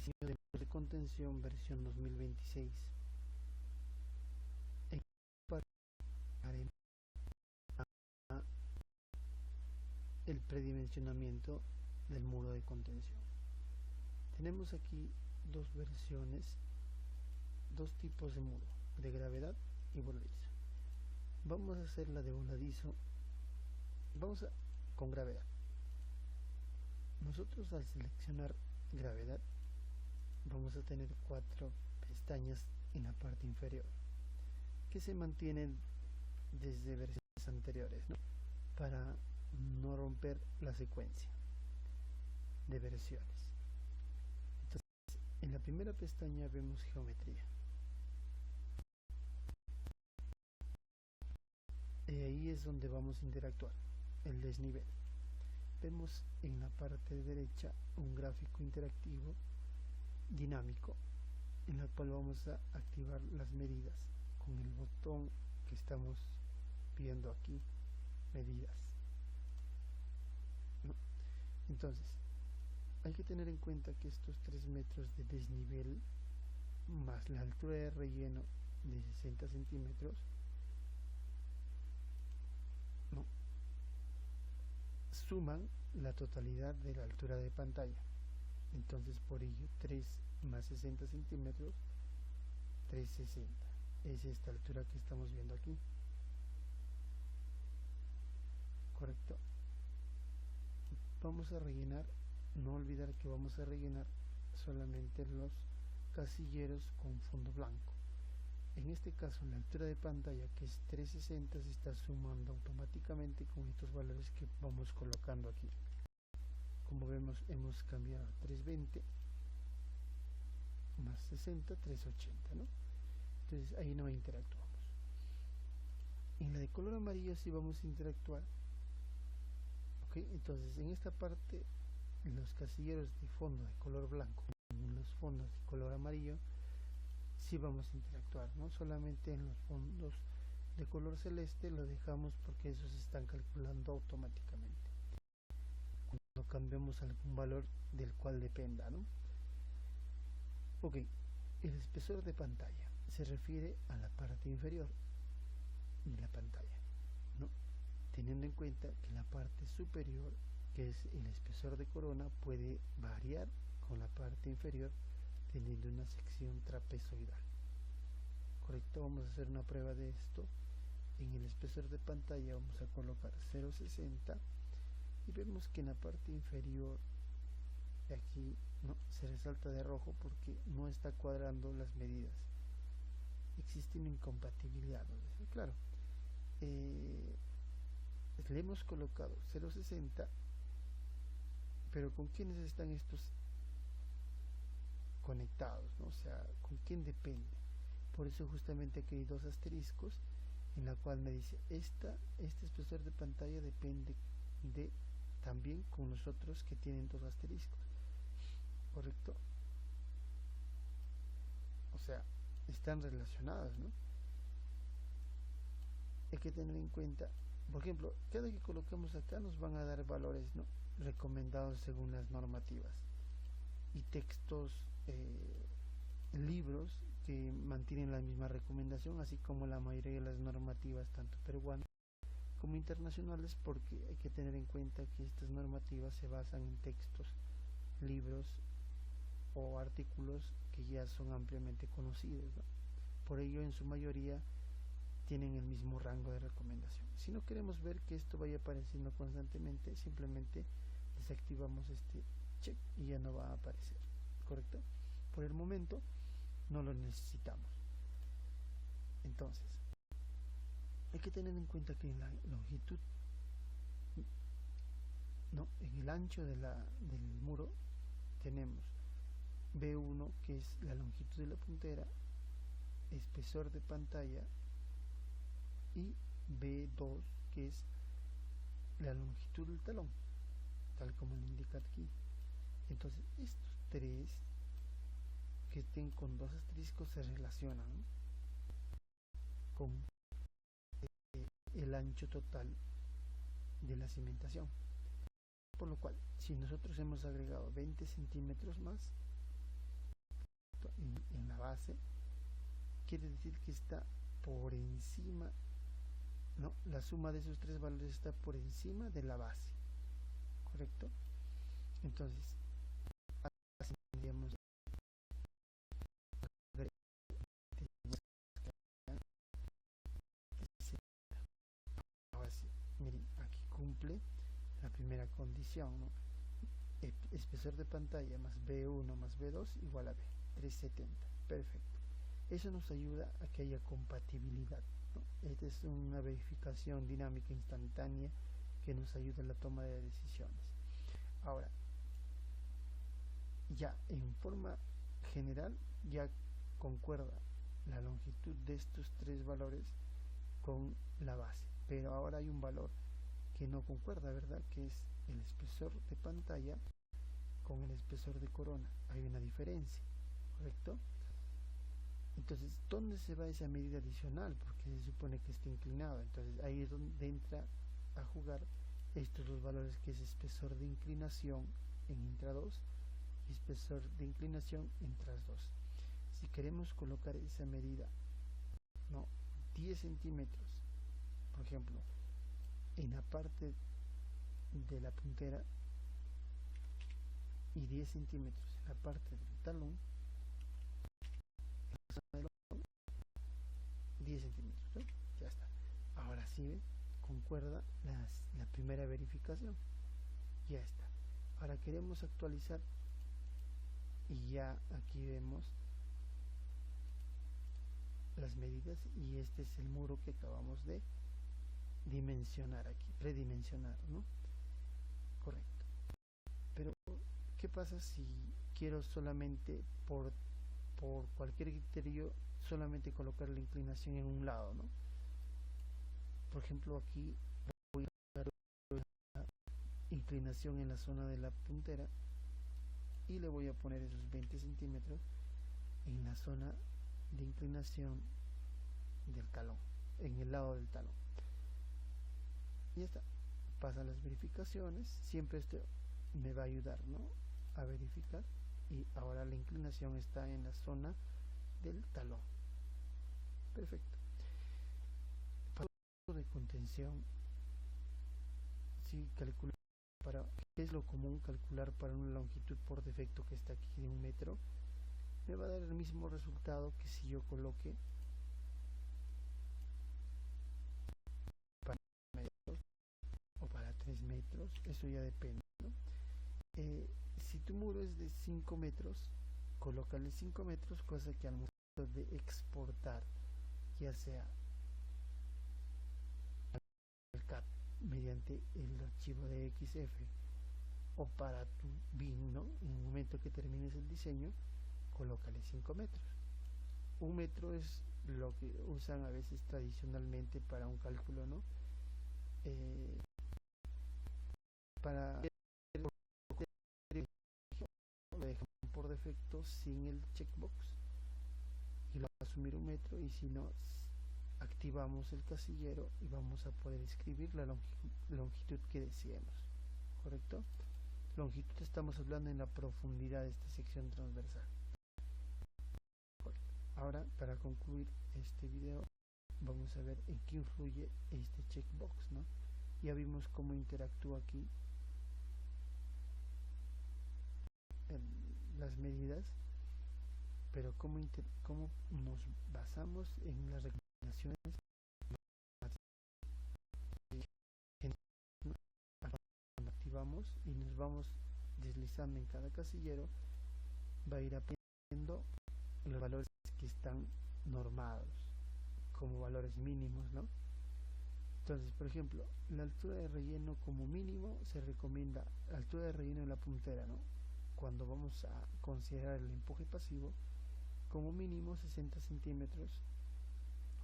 diseño de muros de contención versión 2026. El predimensionamiento del muro de contención. Tenemos aquí dos versiones, dos tipos de muro, de gravedad y voladizo. Vamos a hacer la de voladizo. Con gravedad. Nosotros al seleccionar gravedad vamos a tener 4 pestañas en la parte inferior que se mantienen desde versiones anteriores, ¿no? Para no romper la secuencia de versiones. Entonces, en la primera pestaña vemos geometría. Y ahí es donde vamos a interactuar, el desnivel. Vemos en la parte derecha un gráfico interactivo dinámico en el cual vamos a activar las medidas con el botón que estamos viendo aquí, medidas, ¿no? Entonces hay que tener en cuenta que estos 3 metros de desnivel más la altura de relleno de 60 centímetros, ¿no?, suman la totalidad de la altura de pantalla. Entonces por ello 3 más 60 centímetros, 360, es esta altura que estamos viendo aquí, correcto. Vamos a rellenar, no olvidar que vamos a rellenar solamente los casilleros con fondo blanco. En este caso la altura de pantalla, que es 360, se está sumando automáticamente con estos valores que vamos colocando aquí. Como vemos, hemos cambiado 320 más 60, 380, ¿no? Entonces ahí no interactuamos. En la de color amarillo sí vamos a interactuar. ¿Ok? Entonces en esta parte, en los casilleros de fondo de color blanco, en los fondos de color amarillo, sí vamos a interactuar, ¿no? Solamente en los fondos de color celeste lo dejamos porque esos se están calculando automáticamente cuando cambiamos algún valor del cual dependa, ¿no? Ok, el espesor de pantalla se refiere a la parte inferior de la pantalla, ¿no? Teniendo en cuenta que la parte superior, que es el espesor de corona, puede variar con la parte inferior teniendo una sección trapezoidal. Correcto, vamos a hacer una prueba de esto. En el espesor de pantalla vamos a colocar 0.60 y vemos que en la parte inferior aquí no se resalta de rojo porque no está cuadrando las medidas. Existe una incompatibilidad, ¿no? Claro, le hemos colocado 0.60, pero ¿con quiénes están estos conectados, ¿no? O sea, ¿con quién depende? Por eso justamente aquí hay 2 asteriscos en la cual me dice este espesor de pantalla depende de también con los otros que tienen 2 asteriscos, correcto. O sea, están relacionadas, ¿no? Hay que tener en cuenta, por ejemplo, cada que coloquemos acá nos van a dar valores, ¿no?, recomendados según las normativas, y textos, libros que mantienen la misma recomendación, así como la mayoría de las normativas, tanto peruanas como internacionales, porque hay que tener en cuenta que estas normativas se basan en textos, libros o artículos que ya son ampliamente conocidos, ¿no? Por ello, en su mayoría tienen el mismo rango de recomendación. Si no queremos ver que esto vaya apareciendo constantemente, simplemente desactivamos este check y ya no va a aparecer, ¿correcto? Por el momento no lo necesitamos. Entonces, hay que tener en cuenta que en la longitud, no, en el ancho del muro tenemos B1, que es la longitud de la puntera, espesor de pantalla, y B2, que es la longitud del talón, tal como lo indica aquí. Entonces estos 3 que estén con 2 asteriscos se relacionan con el ancho total de la cimentación, por lo cual si nosotros hemos agregado 20 centímetros más, en la base, quiere decir que está por encima, no, la suma de esos tres valores está por encima de la base, ¿correcto? Entonces, así tendríamos ahora sí, miren, aquí cumple la primera condición, ¿no? Espesor de pantalla más B1 más B2 igual a B, 370, perfecto. Eso nos ayuda a que haya compatibilidad, ¿no? Esta es una verificación dinámica instantánea que nos ayuda en la toma de decisiones. Ahora, ya en forma general, ya concuerda la longitud de estos tres valores con la base, pero ahora hay un valor que no concuerda, ¿verdad? Que es el espesor de pantalla con el espesor de corona. Hay una diferencia, ¿correcto? Entonces, ¿dónde se va esa medida adicional? Porque se supone que está inclinado. Entonces, ahí es donde entra a jugar estos dos valores, que es espesor de inclinación en intra 2 y espesor de inclinación en tras 2. Si queremos colocar esa medida, no, 10 centímetros, por ejemplo, en la parte de la puntera y 10 centímetros en la parte del talón, 10 centímetros, ¿no? Ya está. Ahora sí concuerda la primera verificación. Ya está. Ahora queremos actualizar y ya aquí vemos las medidas y este es el muro que acabamos de dimensionar aquí, predimensionar, ¿no? Correcto. Pero ¿qué pasa si quiero solamente por cualquier criterio solamente colocar la inclinación en un lado, ¿no? Por ejemplo, aquí voy a dar la inclinación en la zona de la puntera y le voy a poner esos 20 centímetros en la zona de inclinación del talón, en el lado del talón. Y ya está. Pasan las verificaciones, siempre esto me va a ayudar, ¿no?, a verificar, y ahora la inclinación está en la zona del talón. Perfecto. Paso de contención, si calculo para qué es lo común calcular para una longitud por defecto que está aquí de 1 metro, me va a dar el mismo resultado que si yo coloque para metros o para 3 metros, eso ya depende, ¿no? Si tu muro es de 5 metros, colócale 5 metros, cosa que al momento de exportar, ya sea el CAD mediante el archivo de XF o para tu BIM, ¿no?, en el momento que termines el diseño, colócale 5 metros. 1 metro es lo que usan a veces tradicionalmente para un cálculo, ¿no? Para lo dejan por defecto sin el checkbox y lo va a asumir 1 metro, y si no, activamos el casillero y vamos a poder escribir la longitud que deseemos, ¿correcto? Longitud estamos hablando en la profundidad de esta sección transversal. Ahora, para concluir este video, vamos a ver en qué influye este checkbox, ¿no? Ya vimos cómo interactúa aquí las medidas, pero cómo nos basamos en las recomendaciones cuando activamos y nos vamos deslizando en cada casillero, va a ir aprendiendo los valores que están normados como valores mínimos, ¿no? Entonces, por ejemplo, la altura de relleno como mínimo se recomienda, la altura de relleno en la puntera, ¿no?, cuando vamos a considerar el empuje pasivo, como mínimo 60 centímetros,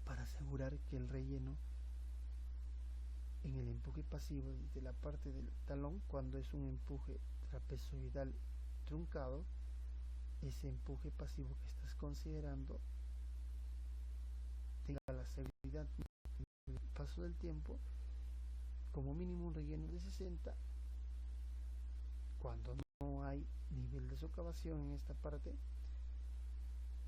para asegurar que el relleno en el empuje pasivo desde la parte del talón, cuando es un empuje trapezoidal truncado, ese empuje pasivo que estás considerando tenga la seguridad en el paso del tiempo, como mínimo un relleno de 60. Cuando no hay nivel de socavación en esta parte,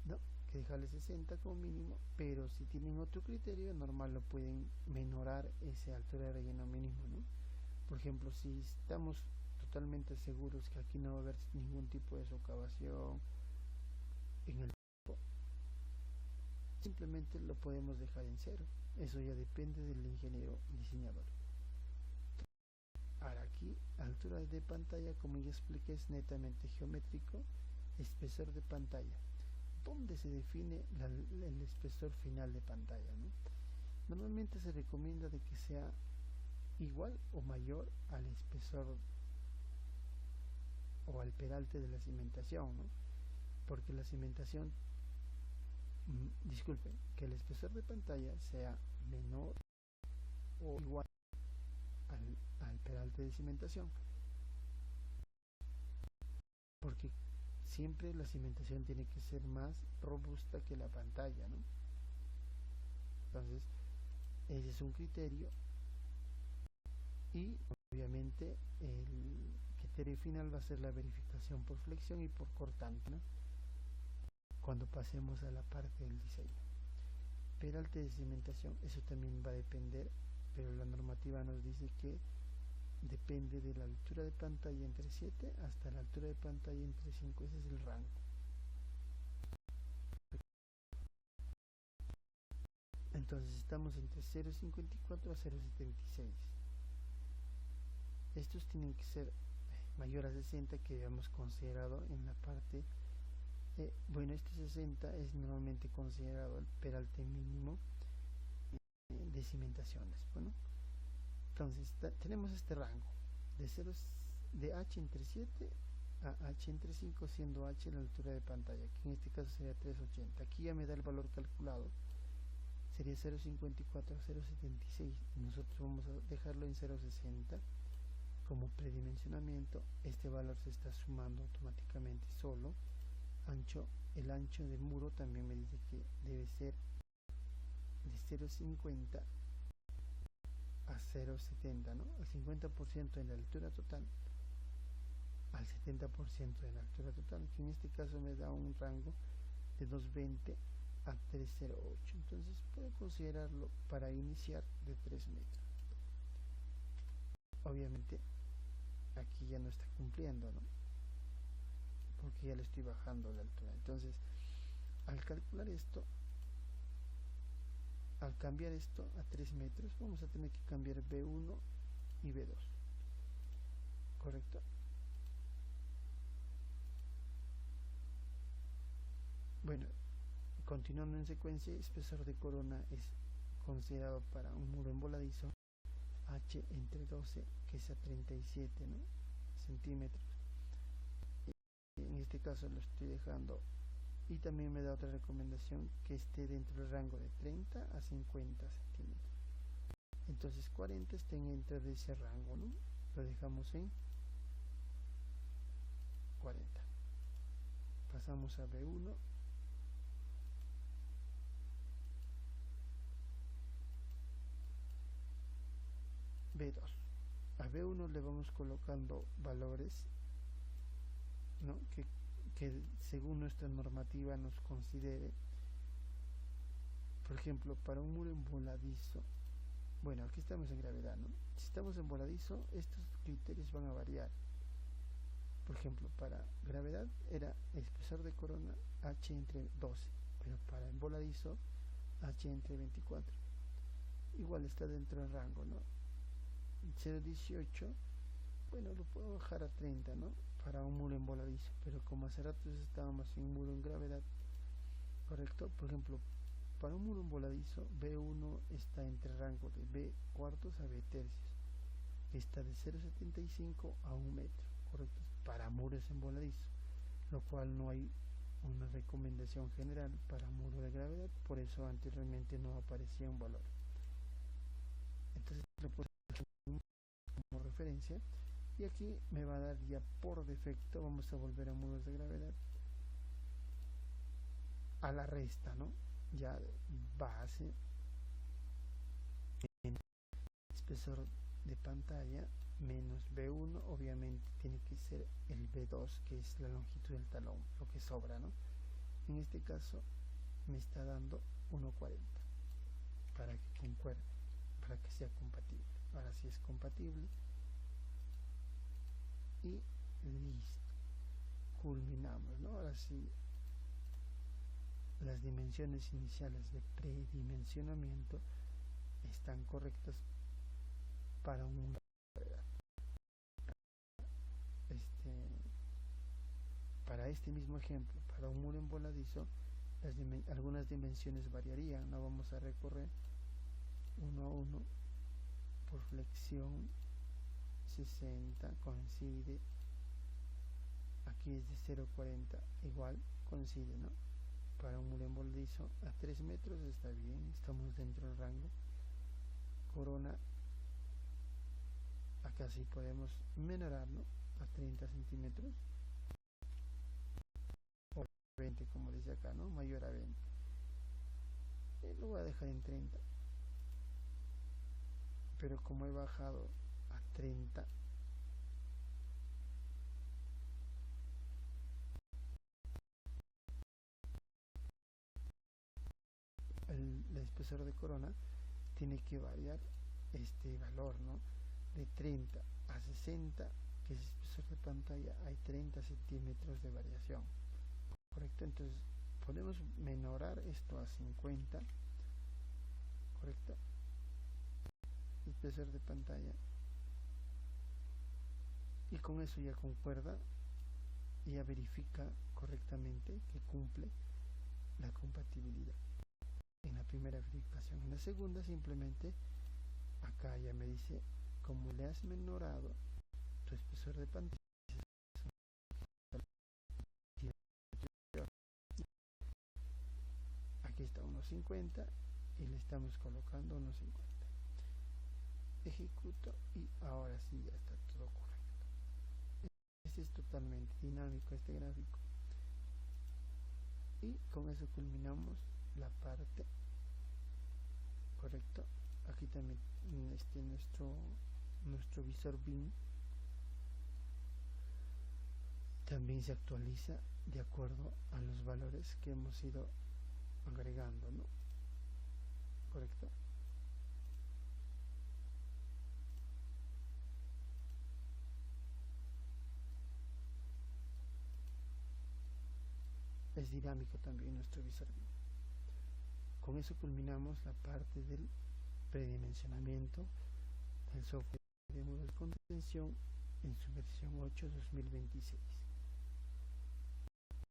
¿no? Que dejarle 60 como mínimo, pero si tienen otro criterio normal lo pueden menorar esa altura de relleno mínimo, ¿no? Por ejemplo, si estamos totalmente seguros que aquí no va a haber ningún tipo de socavación en el tiempo, simplemente lo podemos dejar en cero. Eso ya depende del ingeniero diseñador. Ahora aquí, altura de pantalla, como ya expliqué, es netamente geométrico. Espesor de pantalla, ¿dónde se define el espesor final de pantalla, ¿no? Normalmente se recomienda de que sea igual o mayor al espesor o al peralte de la cimentación, ¿no? Porque la cimentación, disculpen, que el espesor de pantalla sea menor o igual al peralte de cimentación, porque siempre la cimentación tiene que ser más robusta que la pantalla, ¿no? Entonces, ese es un criterio y obviamente el criterio final va a ser la verificación por flexión y por cortante, ¿no? Cuando pasemos a la parte del diseño. Peralte de cimentación, eso también va a depender, pero la normativa nos dice que depende de la altura de pantalla entre 7 hasta la altura de pantalla entre 5, ese es el rango. Entonces estamos entre 0.54 a 0.76. Estos tienen que ser mayor a 60 que habíamos considerado en la parte. Bueno, este 60 es normalmente considerado el peralte mínimo de cimentaciones. Bueno, entonces tenemos este rango de H entre 7 a H entre 5, siendo H la altura de pantalla, que en este caso sería 380. Aquí ya me da el valor calculado, sería 0.54 a 0.76. Nosotros vamos a dejarlo en 0.60 como predimensionamiento. Este valor se está sumando automáticamente solo. El ancho del muro también me dice que debe ser de 0.50 a 0.70, ¿no? El 50% de la altura total al 70% de la altura total, que en este caso me da un rango de 220 a 308. Entonces puedo considerarlo para iniciar de 3 metros. Obviamente aquí ya no está cumpliendo, ¿no? Porque ya le estoy bajando la altura. Entonces, al calcular esto, al cambiar esto a 3 metros, vamos a tener que cambiar B1 y B2. ¿Correcto? Bueno, continuando en secuencia, espesor de corona es considerado para un muro emboladizo H entre 12, que es a 37, ¿no? centímetros. En este caso lo estoy dejando, y también me da otra recomendación que esté dentro del rango de 30 a 50 centímetros. Entonces 40 estén dentro de ese rango, ¿no? Lo dejamos en 40. Pasamos a B1. B2. A B1 le vamos colocando valores, ¿no? que según nuestra normativa nos considere. Por ejemplo, para un muro emboladizo, bueno, aquí estamos en gravedad, ¿no? Si estamos en voladizo, estos criterios van a variar. Por ejemplo, para gravedad era espesor de corona H entre 12, pero para emboladizo H entre 24. Igual está dentro del rango, ¿no? 0.18, bueno, lo puedo bajar a 30, ¿no? Para un muro emboladizo, pero como hace rato estábamos en un muro en gravedad, ¿correcto? Por ejemplo, para un muro emboladizo, B1 está entre rango de B cuartos a B tercios, que está de 0.75 a 1 metro, ¿correcto? Para muros emboladizos, lo cual no hay una recomendación general para muro de gravedad, por eso anteriormente no aparecía un valor. Entonces lo puedo dejar como referencia, y aquí me va a dar ya por defecto, vamos a volver a muros de gravedad, a la resta, ¿no? Ya base, espesor de pantalla menos B1, obviamente tiene que ser el B2, que es la longitud del talón, lo que sobra, ¿no? en este caso me está dando 1.40 para que concuerde, para que sea compatible. Ahora sí es compatible y listo, culminamos, ¿no? Ahora sí las dimensiones iniciales de predimensionamiento están correctas para un para este mismo ejemplo, para un muro envoladizo, algunas dimensiones variarían. No vamos a recorrer uno a uno. Por flexión 60 coincide, aquí es de 0.40, igual coincide, ¿no? Para un muro envoladizo a 3 metros está bien, estamos dentro del rango. Corona, acá sí podemos menorar, ¿no? A 30 centímetros o 20, como dice acá, ¿no? Mayor a 20. Lo voy a dejar en 30, pero como he bajado a 30, el espesor de corona tiene que variar este valor, ¿no? De 30 a 60, que es espesor de pantalla, hay 30 centímetros de variación, correcto. Entonces podemos menorar esto a 50, correcto, espesor de pantalla, y con eso ya concuerda y ya verifica correctamente que cumple la compatibilidad en la primera verificación. En la segunda simplemente acá ya me dice, como le has menorado tu espesor de pantalla, aquí está 1.50 y le estamos colocando 1.50. Ejecuto y ahora sí ya está todo correcto. Este es totalmente dinámico, este gráfico. Y con eso culminamos la parte, correcto. Aquí también nuestro visor BIM también se actualiza de acuerdo a los valores que hemos ido agregando, ¿no? Correcto. Es dinámico también nuestro visor BIM. Con eso culminamos la parte del predimensionamiento del software de muros de contención en su versión 8 2026.